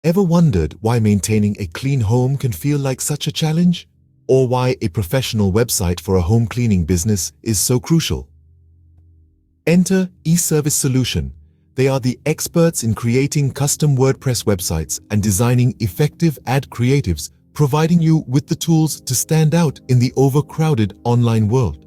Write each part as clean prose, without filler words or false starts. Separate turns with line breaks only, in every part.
Ever wondered why maintaining a clean home can feel like such a challenge? Or why a professional website for a home cleaning business is so crucial? Enter eService Solution. They are the experts in creating custom WordPress websites and designing effective ad creatives, providing you with the tools to stand out in the overcrowded online world.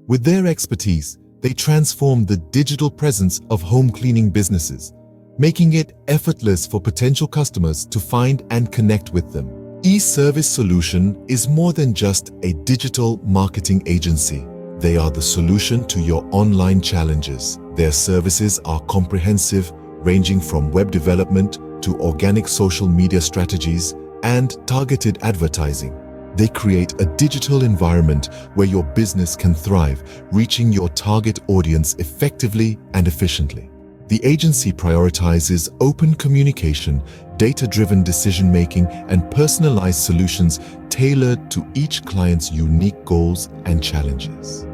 With their expertise, they transform the digital presence of home cleaning businesses, making it effortless for potential customers to find and connect with them. eService Solution is more than just a digital marketing agency. They are the solution to your online challenges. Their services are comprehensive, ranging from web development to organic social media strategies and targeted advertising. They create a digital environment where your business can thrive, reaching your target audience effectively and efficiently. The agency prioritizes open communication, data-driven decision-making, and personalized solutions tailored to each client's unique goals and challenges.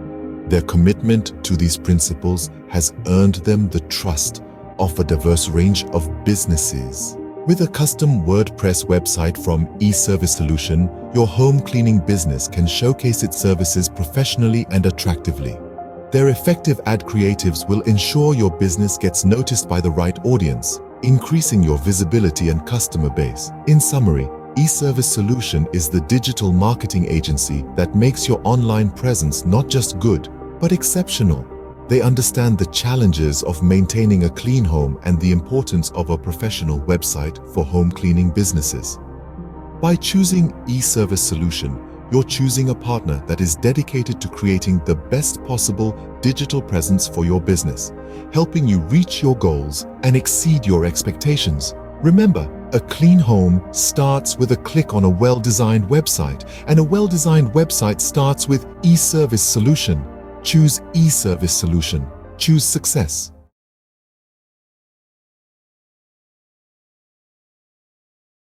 Their commitment to these principles has earned them the trust of a diverse range of businesses. With a custom WordPress website from eService Solution, your home cleaning business can showcase its services professionally and attractively. Their effective ad creatives will ensure your business gets noticed by the right audience, increasing your visibility and customer base. In summary, eService Solution is the digital marketing agency that makes your online presence not just good, but exceptional. They understand the challenges of maintaining a clean home and the importance of a professional website for home cleaning businesses. By choosing eService Solution, you're choosing a partner that is dedicated to creating the best possible digital presence for your business, helping you reach your goals and exceed your expectations. Remember, a clean home starts with a click on a well-designed website, and a well-designed website starts with eService Solution. Choose eService Solution. Choose success.